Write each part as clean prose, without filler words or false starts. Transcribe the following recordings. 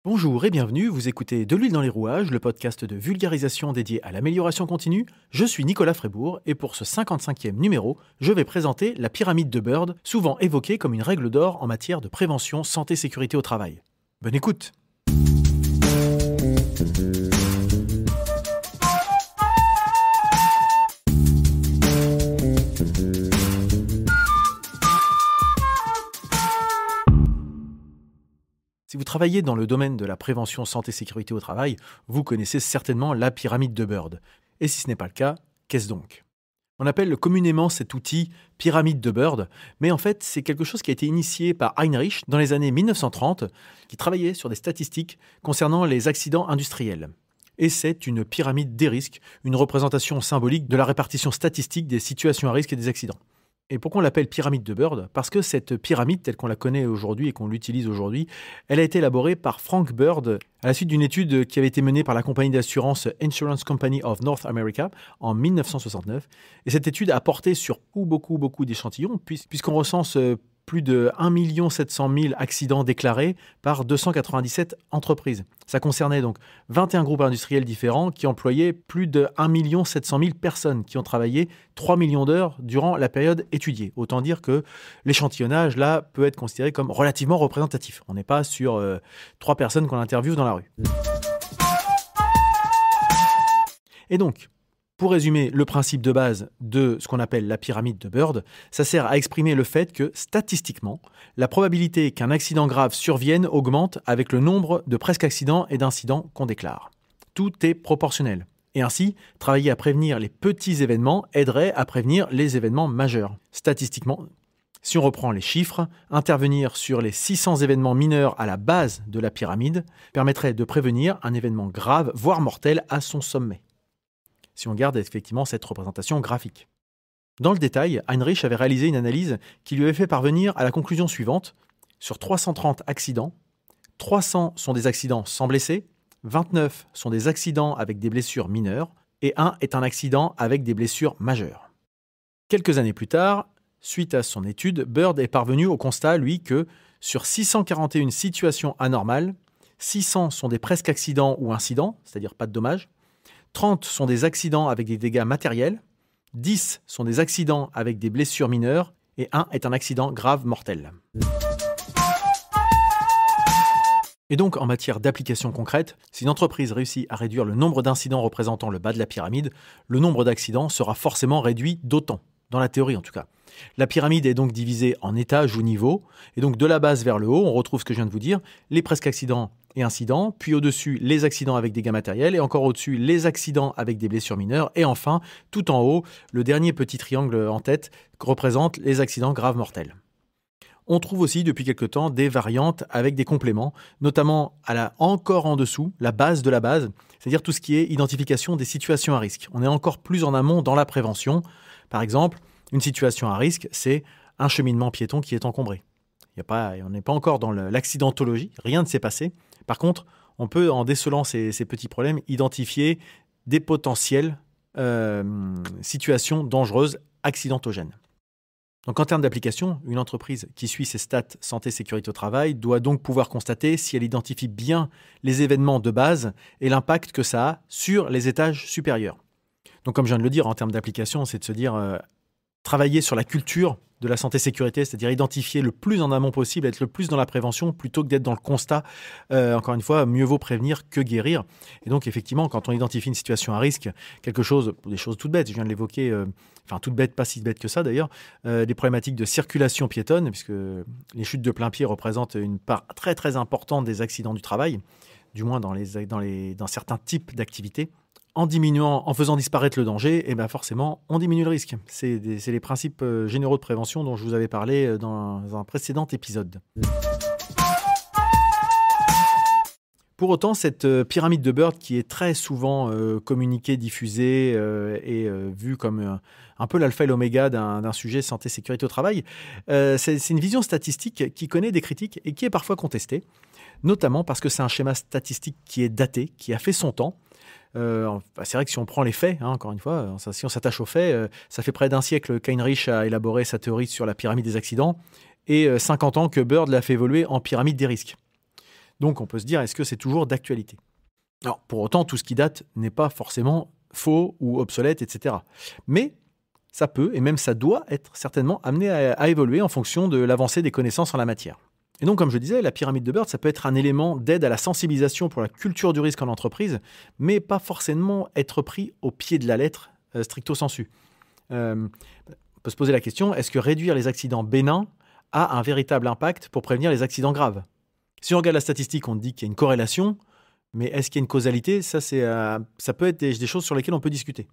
Bonjour et bienvenue, vous écoutez De l'huile dans les rouages, le podcast de vulgarisation dédié à l'amélioration continue. Je suis Nicolas Frébourg et pour ce 55e numéro, je vais présenter la pyramide de Bird, souvent évoquée comme une règle d'or en matière de prévention santé-sécurité au travail. Bonne écoute! Si vous travaillez dans le domaine de la prévention santé-sécurité au travail, vous connaissez certainement la pyramide de Bird. Et si ce n'est pas le cas, qu'est-ce donc ? On appelle communément cet outil pyramide de Bird, mais en fait c'est quelque chose qui a été initié par Heinrich dans les années 1930, qui travaillait sur des statistiques concernant les accidents industriels. Et c'est une pyramide des risques, une représentation symbolique de la répartition statistique des situations à risque et des accidents. Et pourquoi on l'appelle pyramide de Bird ? Parce que cette pyramide, telle qu'on la connaît aujourd'hui et qu'on l'utilise aujourd'hui, elle a été élaborée par Frank Bird à la suite d'une étude qui avait été menée par la compagnie d'assurance Insurance Company of North America en 1969. Et cette étude a porté sur beaucoup d'échantillons, puisqu'on recense plus de 1 700 000 accidents déclarés par 297 entreprises. Ça concernait donc 21 groupes industriels différents qui employaient plus de 1 700 000 personnes qui ont travaillé 3 millions d'heures durant la période étudiée. Autant dire que l'échantillonnage, là, peut être considéré comme relativement représentatif. On n'est pas sur 3 personnes qu'on interviewe dans la rue. Et donc, pour résumer le principe de base de ce qu'on appelle la pyramide de Bird, ça sert à exprimer le fait que, statistiquement, la probabilité qu'un accident grave survienne augmente avec le nombre de presque accidents et d'incidents qu'on déclare. Tout est proportionnel. Et ainsi, travailler à prévenir les petits événements aiderait à prévenir les événements majeurs. Statistiquement, si on reprend les chiffres, intervenir sur les 600 événements mineurs à la base de la pyramide permettrait de prévenir un événement grave, voire mortel, à son sommet. Si on garde effectivement cette représentation graphique. Dans le détail, Heinrich avait réalisé une analyse qui lui avait fait parvenir à la conclusion suivante. Sur 330 accidents, 300 sont des accidents sans blessés, 29 sont des accidents avec des blessures mineures, et 1 est un accident avec des blessures majeures. Quelques années plus tard, suite à son étude, Bird est parvenu au constat, lui, que sur 641 situations anormales, 600 sont des presque accidents ou incidents, c'est-à-dire pas de dommages, 30 sont des accidents avec des dégâts matériels, 10 sont des accidents avec des blessures mineures et 1 est un accident grave mortel. Et donc, en matière d'application concrète, si une entreprise réussit à réduire le nombre d'incidents représentant le bas de la pyramide, le nombre d'accidents sera forcément réduit d'autant, dans la théorie en tout cas. La pyramide est donc divisée en étages ou niveaux, et donc de la base vers le haut, on retrouve ce que je viens de vous dire, les presque accidents et incidents, puis au-dessus, les accidents avec dégâts matériels, et encore au-dessus, les accidents avec des blessures mineures, et enfin, tout en haut, le dernier petit triangle en tête représente les accidents graves mortels. On trouve aussi depuis quelque temps des variantes avec des compléments, notamment encore en dessous, la base de la base, c'est-à-dire tout ce qui est identification des situations à risque. On est encore plus en amont dans la prévention. Par exemple, une situation à risque, c'est un cheminement piéton qui est encombré. On n'est pas encore dans l'accidentologie, rien ne s'est passé. Par contre, on peut, en décelant ces petits problèmes, identifier des potentielles situations dangereuses, accidentogènes. Donc en termes d'application, une entreprise qui suit ses stats santé-sécurité au travail doit donc pouvoir constater si elle identifie bien les événements de base et l'impact que ça a sur les étages supérieurs. Donc comme je viens de le dire, en termes d'application, c'est de se dire travailler sur la culture de la santé-sécurité, c'est-à-dire identifier le plus en amont possible, être le plus dans la prévention plutôt que d'être dans le constat. Encore une fois, mieux vaut prévenir que guérir. Et donc effectivement, quand on identifie une situation à risque, des choses toutes bêtes, je viens de l'évoquer, toutes bêtes, pas si bêtes que ça d'ailleurs, des problématiques de circulation piétonne, puisque les chutes de plein pied représentent une part très très importante des accidents du travail, du moins dans certains types d'activités. En faisant disparaître le danger, et forcément, on diminue le risque. C'est les principes généraux de prévention dont je vous avais parlé dans un précédent épisode. Pour autant, cette pyramide de Bird qui est très souvent communiquée, diffusée et vue comme un peu l'alpha et l'oméga d'un sujet santé-sécurité au travail, c'est une vision statistique qui connaît des critiques et qui est parfois contestée, notamment parce que c'est un schéma statistique qui est daté, qui a fait son temps. C'est vrai que si on prend les faits, encore une fois, si on s'attache aux faits, ça fait près d'un siècle qu'Heinrich a élaboré sa théorie sur la pyramide des accidents et 50 ans que Bird l'a fait évoluer en pyramide des risques. Donc on peut se dire, est-ce que c'est toujours d'actualité? Alors pour autant, tout ce qui date n'est pas forcément faux ou obsolète, etc. Mais ça peut, et même ça doit être certainement amené à évoluer en fonction de l'avancée des connaissances en la matière. Et donc, comme je disais, la pyramide de Bird, ça peut être un élément d'aide à la sensibilisation pour la culture du risque en entreprise, mais pas forcément être pris au pied de la lettre, stricto sensu. On peut se poser la question, est-ce que réduire les accidents bénins a un véritable impact pour prévenir les accidents graves? Si on regarde la statistique, on dit qu'il y a une corrélation, mais est-ce qu'il y a une causalité? Ça peut être des choses sur lesquelles on peut discuter.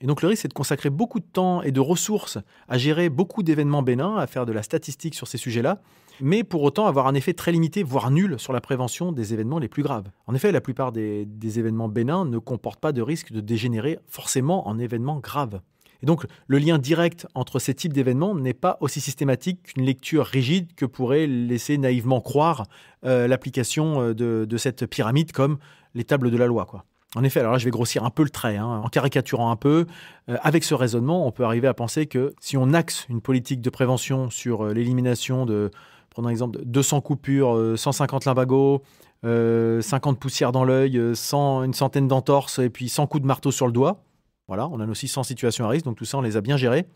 Et donc le risque, c'est de consacrer beaucoup de temps et de ressources à gérer beaucoup d'événements bénins, à faire de la statistique sur ces sujets-là, mais pour autant avoir un effet très limité, voire nul, sur la prévention des événements les plus graves. En effet, la plupart des événements bénins ne comportent pas de risque de dégénérer forcément en événements graves. Et donc le lien direct entre ces types d'événements n'est pas aussi systématique qu'une lecture rigide que pourrait laisser naïvement croire l'application de cette pyramide comme les tables de la loi, quoi. En effet, alors là, je vais grossir un peu le trait, en caricaturant un peu. Avec ce raisonnement, on peut arriver à penser que si on axe une politique de prévention sur l'élimination de, prenons l'exemple, 200 coupures, 150 lumbagos, 50 poussières dans l'œil, une centaine d'entorses et puis 100 coups de marteau sur le doigt, voilà, on a aussi 100 situations à risque, donc tout ça, on les a bien gérées.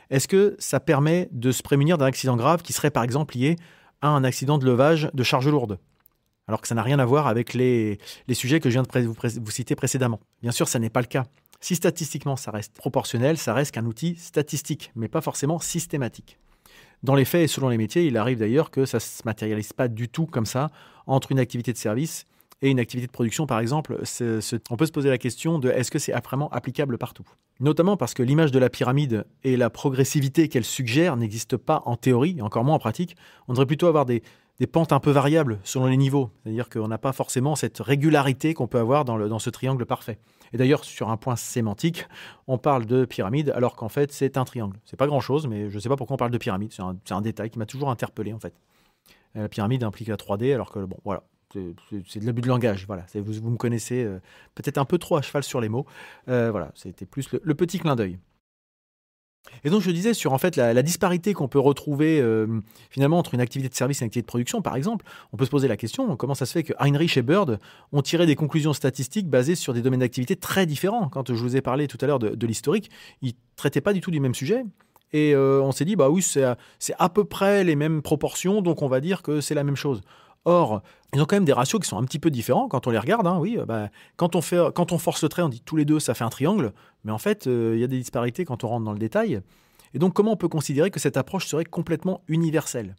Est-ce que ça permet de se prémunir d'un accident grave qui serait par exemple lié à un accident de levage de charges lourdes ? Alors que ça n'a rien à voir avec les sujets que je viens de vous citer précédemment. Bien sûr, ça n'est pas le cas. Si statistiquement ça reste proportionnel, ça reste qu'un outil statistique, mais pas forcément systématique. Dans les faits et selon les métiers, il arrive d'ailleurs que ça ne se matérialise pas du tout comme ça entre une activité de service et une activité de production, par exemple. On peut se poser la question de est-ce que c'est vraiment applicable partout ? Notamment parce que l'image de la pyramide et la progressivité qu'elle suggère n'existent pas en théorie, et encore moins en pratique. On devrait plutôt avoir des pentes un peu variables selon les niveaux. C'est-à-dire qu'on n'a pas forcément cette régularité qu'on peut avoir dans ce triangle parfait. Et d'ailleurs, sur un point sémantique, on parle de pyramide alors qu'en fait, c'est un triangle. C'est pas grand-chose, mais je ne sais pas pourquoi on parle de pyramide. C'est un détail qui m'a toujours interpellé, en fait. La pyramide implique la 3D, alors que, bon, voilà, c'est de l'abus de langage. Voilà. Vous me connaissez peut-être un peu trop à cheval sur les mots. Voilà, c'était plus le petit clin d'œil. Et donc je disais sur en fait la disparité qu'on peut retrouver finalement entre une activité de service et une activité de production, par exemple, on peut se poser la question comment ça se fait que Heinrich et Bird ont tiré des conclusions statistiques basées sur des domaines d'activité très différents. Quand je vous ai parlé tout à l'heure de l'historique, ils ne traitaient pas du tout du même sujet. Et on s'est dit, bah oui, c'est à peu près les mêmes proportions, donc on va dire que c'est la même chose. Or, ils ont quand même des ratios qui sont un petit peu différents quand on les regarde. Oui, quand on force le trait, on dit tous les deux, ça fait un triangle. Mais en fait, il y a des disparités quand on rentre dans le détail. Et donc, comment on peut considérer que cette approche serait complètement universelle ?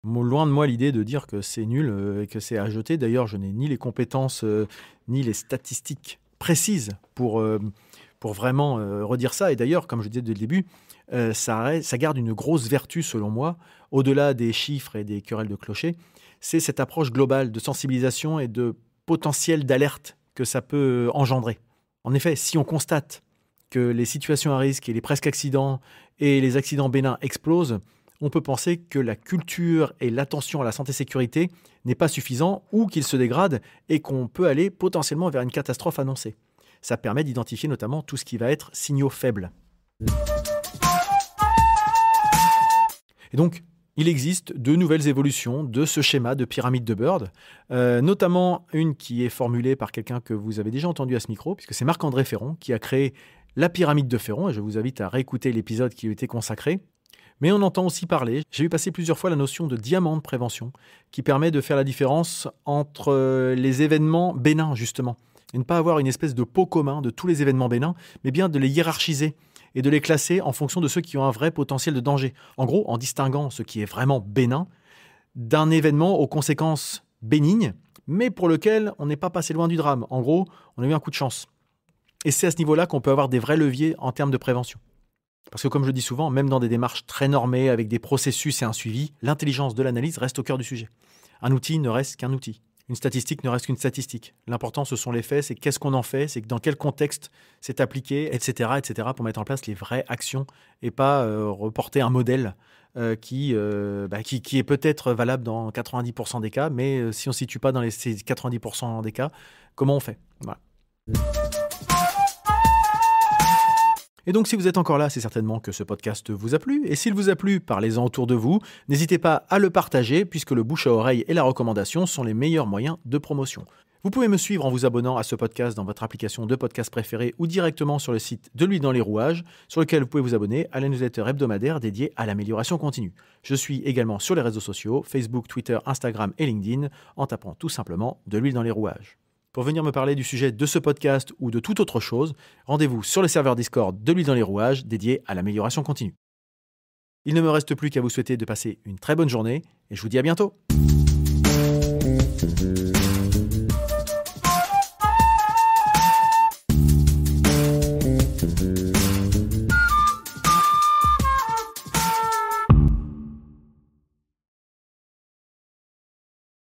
Loin de moi l'idée de dire que c'est nul et que c'est à jeter. D'ailleurs, je n'ai ni les compétences ni les statistiques précises pour vraiment redire ça. Et d'ailleurs, comme je disais dès le début, ça garde une grosse vertu, selon moi, au-delà des chiffres et des querelles de clocher. C'est cette approche globale de sensibilisation et de potentiel d'alerte que ça peut engendrer. En effet, si on constate que les situations à risque et les presque accidents et les accidents bénins explosent, on peut penser que la culture et l'attention à la santé-sécurité n'est pas suffisant ou qu'il se dégrade et qu'on peut aller potentiellement vers une catastrophe annoncée. Ça permet d'identifier notamment tout ce qui va être signaux faibles. Et donc, il existe de nouvelles évolutions de ce schéma de pyramide de Bird, notamment une qui est formulée par quelqu'un que vous avez déjà entendu à ce micro, puisque c'est Marc-André Ferron qui a créé la pyramide de Ferron, et je vous invite à réécouter l'épisode qui lui était consacré. Mais on entend aussi parler, j'ai vu passer plusieurs fois la notion de diamant de prévention, qui permet de faire la différence entre les événements bénins, justement, et ne pas avoir une espèce de pot commun de tous les événements bénins, mais bien de les hiérarchiser et de les classer en fonction de ceux qui ont un vrai potentiel de danger. En gros, en distinguant ce qui est vraiment bénin d'un événement aux conséquences bénignes, mais pour lequel on n'est pas passé loin du drame. En gros, on a eu un coup de chance. Et c'est à ce niveau-là qu'on peut avoir des vrais leviers en termes de prévention. Parce que comme je dis souvent, même dans des démarches très normées, avec des processus et un suivi, l'intelligence de l'analyse reste au cœur du sujet. Un outil ne reste qu'un outil. Une statistique ne reste qu'une statistique. L'important, ce sont les faits, c'est qu'est-ce qu'on en fait, c'est dans quel contexte c'est appliqué, etc., pour mettre en place les vraies actions et pas reporter un modèle qui est peut-être valable dans 90% des cas, mais si on ne se situe pas dans ces 90% des cas, comment on fait ? Voilà. Et donc si vous êtes encore là, c'est certainement que ce podcast vous a plu. Et s'il vous a plu, parlez-en autour de vous. N'hésitez pas à le partager puisque le bouche à oreille et la recommandation sont les meilleurs moyens de promotion. Vous pouvez me suivre en vous abonnant à ce podcast dans votre application de podcast préférée ou directement sur le site de l'huile dans les rouages, sur lequel vous pouvez vous abonner à la newsletter hebdomadaire dédiée à l'amélioration continue. Je suis également sur les réseaux sociaux, Facebook, Twitter, Instagram et LinkedIn, en tapant tout simplement de l'huile dans les rouages. Pour venir me parler du sujet de ce podcast ou de toute autre chose, rendez-vous sur le serveur Discord de l'huile dans les rouages dédié à l'amélioration continue. Il ne me reste plus qu'à vous souhaiter de passer une très bonne journée et je vous dis à bientôt.